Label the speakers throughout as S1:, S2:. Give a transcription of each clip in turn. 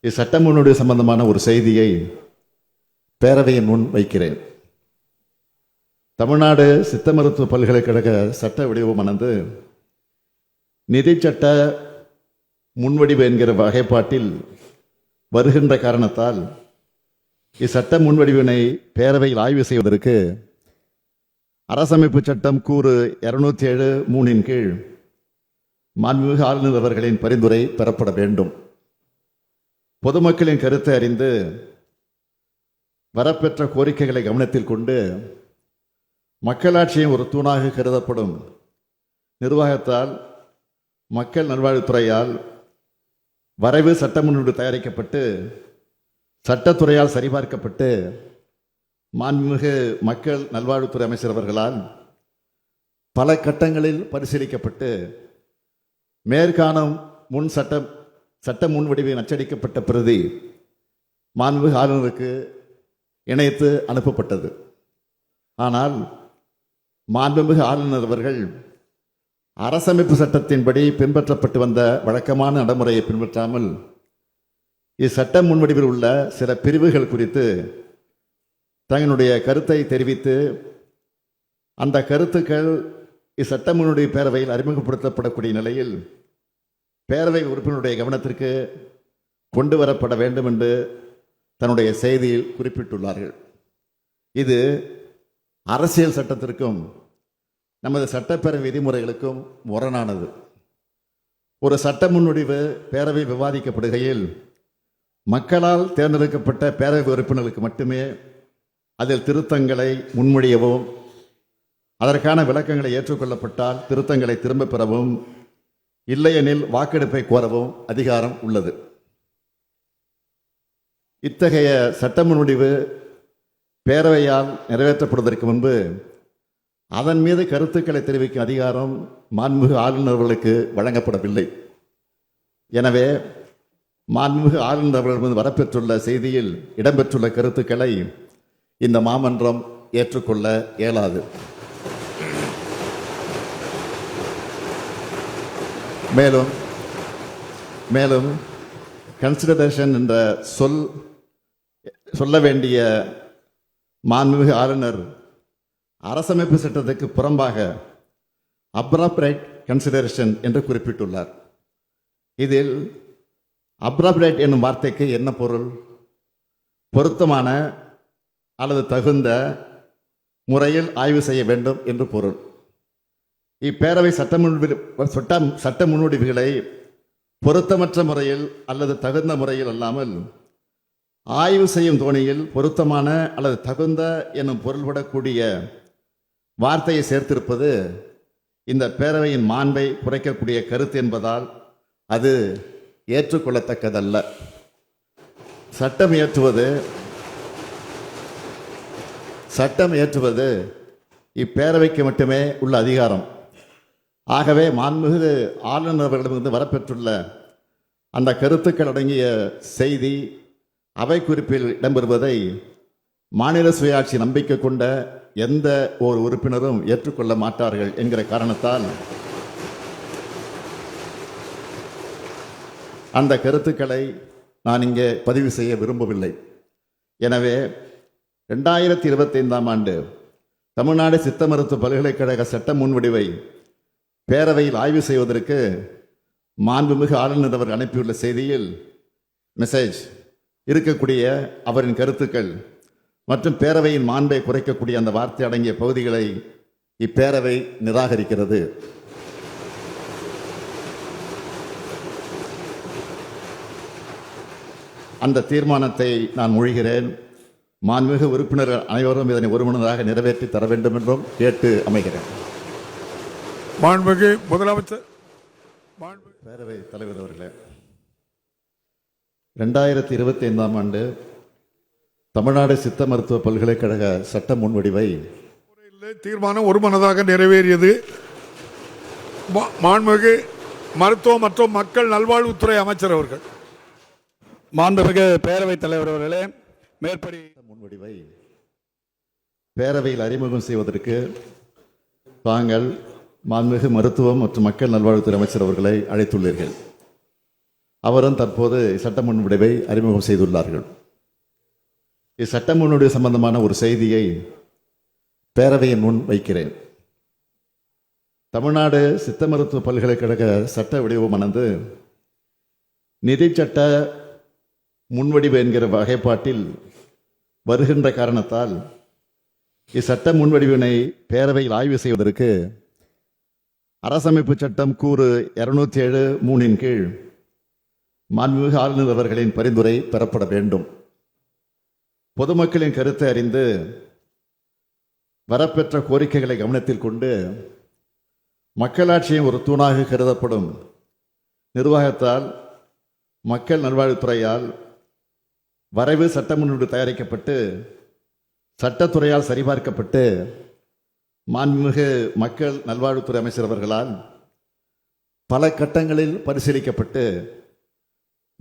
S1: இச்சட்ட முன்வடிவு சம்பந்தமான ஒரு செய்தியை பேரவையின் முன் வைக்கிறேன். தமிழ்நாடு சித்த மருத்துவ பல்கலைக்கழக சட்ட வடிவமானது நிதி சட்ட முன்வடிவு என்கிற வகைப்பாட்டில் வருகின்ற காரணத்தால் இச்சட்ட முன்வடிவினை பேரவையில் ஆய்வு செய்வதற்கு அரசமைப்பு சட்டம் கூறு 207(3) கீழ் மாண்புமிகு ஆளுநர் அவர்களின் பரிந்துரை பெறப்பட வேண்டும். பொதுமக்களின் கருத்தை அறிந்து வரப்பெற்ற கோரிக்கைகளை கவனத்தில் கொண்டு மக்களாட்சியின் ஒரு தூணாக கருதப்படும் நிர்வாகத்தால் மக்கள் நல்வாழ்வுத்துறையால் வரைவு சட்ட முன்வடிவு தயாரிக்கப்பட்டு சட்டத்துறையால் சரிபார்க்கப்பட்டு மாண்புமிகு மக்கள் நல்வாழ்வுத்துறை அமைச்சர் அவர்களால் பல கட்டங்களில் பரிசீலிக்கப்பட்டு மேற்காணும் சட்ட முன்வடிவில் அச்சடிக்கப்பட்ட பிரதி மாண்புமிகு ஆளுநருக்கு இணைத்து அனுப்பப்பட்டது. ஆனால் மாண்புமிகு ஆளுநர் அவர்கள் அரசமைப்பு சட்டத்தின்படி பின்பற்றப்பட்டு வந்த வழக்கமான நடைமுறையை பின்பற்றாமல் இச்சட்ட முன்வடிவில் உள்ள சில பிரிவுகள் குறித்து தங்களுடைய கருத்தை தெரிவித்து அந்த கருத்துக்கள் இச்சட்ட முன்வடிவு பேரவையில் அறிமுகப்படுத்தப்படக்கூடிய நிலையில் பேரவை உறுப்பினருடைய கவனத்திற்கு கொண்டு வரப்பட வேண்டும் என்று தன்னுடைய செய்தியில் குறிப்பிட்டுள்ளார்கள். இது அரசியல் சட்டத்திற்கும் நமது சட்டப்பேரவை விதிமுறைகளுக்கும் முரணானது. ஒரு சட்ட முன்வடிவு பேரவை விவாதிக்கப்படுகையில் மக்களால் தேர்ந்தெடுக்கப்பட்ட பேரவை உறுப்பினர்களுக்கு மட்டுமே அதில் திருத்தங்களை முன்மொழியவும் அதற்கான விளக்கங்களை ஏற்றுக்கொள்ளப்பட்டால் திருத்தங்களை திரும்பப் பெறவும் இல்லையெனில் வாக்கெடுப்பை கோரவும் அதிகாரம் உள்ளது. இத்தகைய சட்ட முன்வடிவு பேரவையால் நிறைவேற்றப்படுவதற்கு முன்பு அதன் மீது கருத்துக்களை தெரிவிக்கும் அதிகாரம் மாண்புமிகு ஆளுநர்களுக்கு வழங்கப்படவில்லை. எனவே மாண்புமிகு ஆளுநர் அவர்களிடமிருந்து வரப்பெற்றுள்ள செய்தியில் இடம்பெற்றுள்ள கருத்துக்களை இந்த மாமன்றம் ஏற்றுக்கொள்ள இயலாது. மேலும் கன்சிடரேஷன் என்ற சொல்ல வேண்டிய மாண்புமிகு ஆளுநர் அரசமைப்பு சட்டத்துக்கு புறம்பாக அப்ராப்ரேட் கன்சிடரேஷன் என்று குறிப்பிட்டுள்ளார். இதில் அப்ராப்ரேட் என்னும் வார்த்தைக்கு என்ன பொருள்? பொருத்தமான அல்லது தகுந்த முறையில் ஆய்வு செய்ய வேண்டும் என்று பொருள். இப்பேரவை சட்ட முன்வடிவுகளை பொருத்தமற்ற முறையில் அல்லது தகுந்த முறையில் அல்லாமல் ஆய்வு செய்யும் தோணியில் பொருத்தமான அல்லது தகுந்த எனும் பொருள்படக்கூடிய வார்த்தையை சேர்த்திருப்பது இந்த பேரவையின் மாண்பை குறைக்கக்கூடிய கருத்து என்பதால் அது ஏற்றுக்கொள்ளத்தக்கதல்ல. சட்டம் இயற்றுவது இப்பேரவைக்கு மட்டுமே உள்ள அதிகாரம். ஆகவே மாண்புமிகு ஆளுநர் அவர்களிடமிருந்து வரப்பெற்றுள்ள அந்த கருத்துக்கள் அடங்கிய செய்தி அவை குறிப்பில் இடம்பெறுவதை மாநில சுயாட்சி நம்பிக்கை கொண்ட எந்த ஒரு உறுப்பினரும் ஏற்றுக்கொள்ள மாட்டார்கள் என்கிற காரணத்தால் அந்த கருத்துக்களை நான் இங்கே பதிவு செய்ய விரும்பவில்லை. எனவே 2025 ஆண்டு தமிழ்நாடு சித்த மருத்துவ பல்கலைக்கழக சட்ட முன்வடிவை பேரவையில் ஆய்வு செய்வதற்கு மாண்புமிகு ஆளுநர் அவர் அனுப்பியுள்ள செய்தியில் மெசேஜ் இருக்கக்கூடிய அவரின் கருத்துக்கள் மற்றும் பேரவையின் மாண்பை குறைக்கக்கூடிய அந்த வார்த்தை அடங்கிய பகுதிகளை இப்பேரவை நிராகரிக்கிறது. அந்த தீர்மானத்தை நான் மொழிகிறேன். மாண்புமிகு உறுப்பினர்கள் அனைவரும் இதனை ஒருமனதாக நிறைவேற்றி தர வேண்டும் என்றும் கேட்டு அமைகிறேன்.
S2: மாண்புமிகு முதலமைச்சர்,
S1: பேரவை தலைவர் அவர்களே, 2025 ஆண்டு தமிழ்நாடு சித்த மருத்துவ பல்கலைக்கழக சட்ட முன்வடிவை
S2: தீர்மானம் ஒருமனதாக நிறைவேறியது. மாண்புமிகு மருத்துவ மற்றும் மக்கள் நல்வாழ்வுத்துறை அமைச்சர் அவர்கள்.
S3: மாண்புமிகு பேரவைத் தலைவர் அவர்களே, மேற்படி
S1: முன்வடிவை பேரவையில் அறிமுகம் செய்வதற்கு தாங்கள் மாண்புமிகு மருத்துவம் மற்றும் மக்கள் நல்வாழ்வுத்துறை அமைச்சர் அவர்களை அழைத்துள்ளீர்கள். அவரும் தற்போது சட்ட முன்வடிவை அறிமுகம் செய்துள்ளார்கள். இச்சட்ட முன்வடிவு சம்பந்தமான ஒரு செய்தியை பேரவையின் முன் வைக்கிறேன். தமிழ்நாடு சித்த மருத்துவ பல்கலைக்கழக சட்ட வடிவமானது நிதி சட்ட முன்வடிவு என்கிற வகைப்பாட்டில் வருகின்ற காரணத்தால் இச்சட்ட முன்வடிவினை பேரவையில் ஆய்வு செய்வதற்கு அரசமைப்பு சட்டம் கூறு 207(3) கீழ் மாண்புமிகு ஆளுநர் அவர்களின் பரிந்துரை பெறப்பட வேண்டும். பொதுமக்களின் கருத்தை அறிந்து வரப்பெற்ற கோரிக்கைகளை கவனத்தில் கொண்டு மக்களாட்சியின் ஒரு தூணாக கருதப்படும் நிர்வாகத்தால் மக்கள் நல்வாழ்வுத்துறையால் வரைவு சட்ட முன்வடிவு தயாரிக்கப்பட்டு சட்டத்துறையால் சரிபார்க்கப்பட்டு மாண்புமிகு மக்கள் நல்வாழ்வுத்துறை அமைச்சர் அவர்களால் பல கட்டங்களில் பரிசீலிக்கப்பட்டு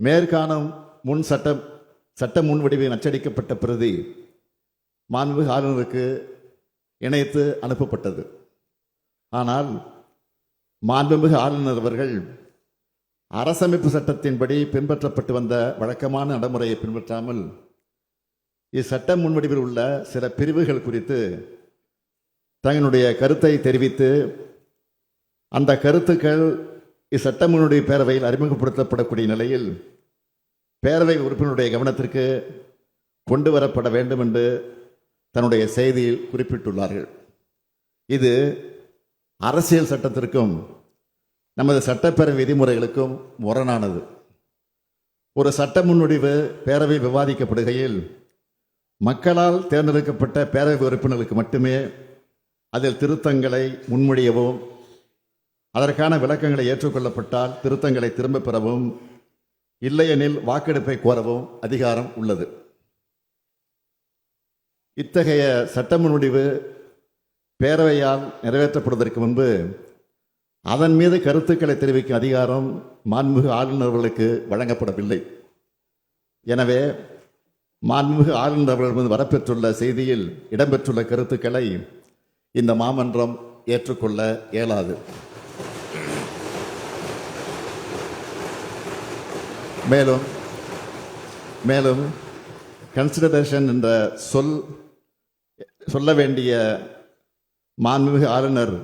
S1: மேற்காணும் சட்ட முன்வடிவின் அச்சடிக்கப்பட்ட பிரதி மாண்புமிகு ஆளுநருக்கு இணைத்து அனுப்பப்பட்டது. ஆனால் மாண்புமிகு ஆளுநர் அவர்கள் அரசமைப்பு சட்டத்தின்படி பின்பற்றப்பட்டு வந்த வழக்கமான நடைமுறையை பின்பற்றாமல் இச்சட்ட முன்வடிவில் உள்ள சில பிரிவுகள் குறித்து தங்களுடைய கருத்தை தெரிவித்து அந்த கருத்துக்கள் இச்சட்ட முன்வடிவு பேரவையில் அறிமுகப்படுத்தப்படக்கூடிய நிலையில் பேரவை உறுப்பினருடைய கவனத்திற்கு கொண்டு வரப்பட வேண்டும் என்று தன்னுடைய செய்தியில் குறிப்பிட்டுள்ளார்கள். இது அரசியல் சட்டத்திற்கும் நமது சட்டப்பேரவை விதிமுறைகளுக்கும் முரணானது. ஒரு சட்ட முன்வடிவு பேரவை விவாதிக்கப்படுகையில் மக்களால் தேர்ந்தெடுக்கப்பட்ட பேரவை உறுப்பினர்களுக்கு மட்டுமே அதில் திருத்தங்களை முன்மொழியவும் அதற்கான விளக்கங்களை ஏற்றுக்கொள்ளப்பட்டால் திருத்தங்களை திரும்பப் பெறவும் இல்லையெனில் வாக்கெடுப்பை கோரவும் அதிகாரம் உள்ளது. இத்தகைய சட்ட முன்வடிவு பேரவையால் நிறைவேற்றப்படுவதற்கு முன்பு அதன் மீது கருத்துக்களை தெரிவிக்கும் அதிகாரம் மாண்புமிகு ஆளுநர் அவர்களுக்கு வழங்கப்படவில்லை. எனவே மாண்புமிகு ஆளுநர் அவர்கள் மீது வரப்பெற்றுள்ள செய்தியில் இடம்பெற்றுள்ள கருத்துக்களை இந்த மாமன்றம் ஏற்றுக்கொள்ள இயலாது. மேலும் கன்சிடரேஷன் என்ற சொல்ல வேண்டிய மாண்புமிகு ஆளுநர்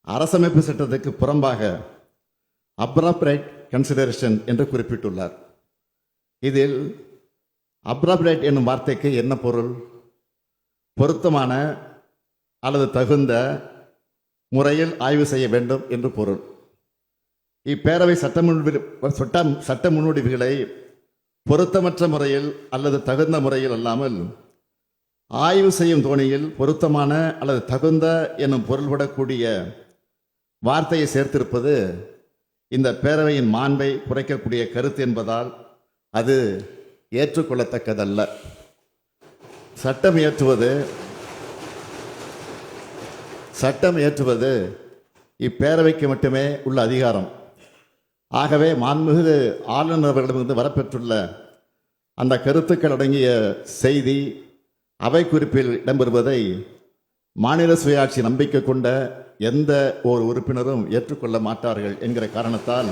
S1: அரசமைப்பு சட்டத்துக்கு புறம்பாக அப்ராப்ரேட் கன்சிடரேஷன் என்று குறிப்பிட்டுள்ளார். இதில் அப்ராப்ரேட் என்னும் வார்த்தைக்கு என்ன பொருள்? பொருத்தமான அல்லது தகுந்த முறையில் ஆய்வு செய்ய வேண்டும் என்று பொருள். இப்பேரவை சட்ட முன்வடிவுகளை பொருத்தமற்ற முறையில் அல்லது தகுந்த முறையில் அல்லாமல் ஆய்வு செய்யும் தோணியில் பொருத்தமான அல்லது தகுந்த என்னும் பொருள்படக்கூடிய வார்த்தையை சேர்த்திருப்பது இந்த பேரவையின் மாண்பை குறைக்கக்கூடிய கருத்து என்பதால் அது ஏற்றுக்கொள்ளத்தக்கதல்ல. சட்டம் இயற்றுவது இப்பேரவைக்கு மட்டுமே உள்ள அதிகாரம். ஆகவே மாண்புமிகு ஆளுநர் அவர்களிடமிருந்து வரப்பெற்றுள்ள அந்த கருத்துக்கள் அடங்கிய செய்தி அவை குறிப்பில் இடம்பெறுவதை மாநில சுயாட்சி நம்பிக்கை கொண்ட எந்த ஒரு உறுப்பினரும் ஏற்றுக்கொள்ள மாட்டார்கள் என்கிற காரணத்தால்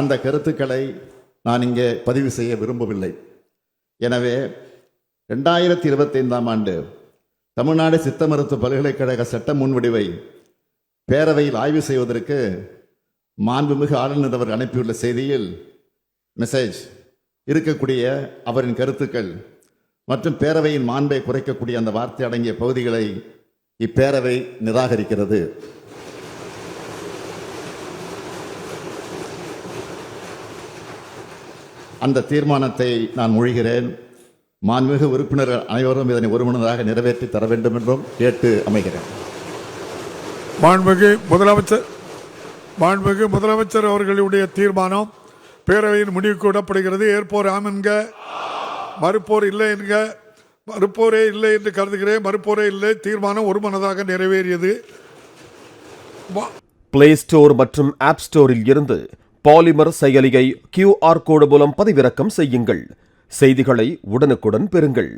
S1: அந்த கருத்துக்களை நான் இங்கே பதிவு செய்ய விரும்பவில்லை. எனவே 2025ஆம் ஆண்டு தமிழ்நாடு சித்த மருத்துவ பல்கலைக்கழக சட்ட முன்வடிவை பேரவையில் ஆய்வு செய்வதற்கு மாண்புமிகு ஆளுநர் அவர் அனுப்பியுள்ள செய்தியில் மெசேஜ் இருக்கக்கூடிய அவரின் கருத்துக்கள் மற்றும் பேரவையின் மாண்பை குறைக்கக்கூடிய அந்த வார்த்தை அடங்கிய பகுதிகளை இப்பேரவை நிராகரிக்கிறது. அந்த தீர்மானத்தை நான் மொழிகிறேன். மாண்புமிகு உறுப்பினர்கள் அனைவரும் இதனை ஒருமனதாக நிறைவேற்றி தர வேண்டும் என்றும் கேட்டு அமைகிறேன்.
S2: மாண்புமிகு முதலமைச்சர் அவர்களுடைய தீர்மானம் பேரவையின் முடிவுக்கு விடப்படுகிறது. ஏற்போர் ஆம் என்க, மறுப்போர் இல்லை என்க. மறுப்போரே இல்லை என்று கருதுகிறேன். மறுப்போரே இல்லை. தீர்மானம் ஒருமனதாக நிறைவேறியது.
S4: பிளே ஸ்டோர் மற்றும் ஆப் ஸ்டோரில் இருந்து பாலிமர் செயலியை QR கோடு மூலம் பதிவிறக்கம் செய்யுங்கள். செய்திகளை உடனுக்குடன் பெறுங்கள்.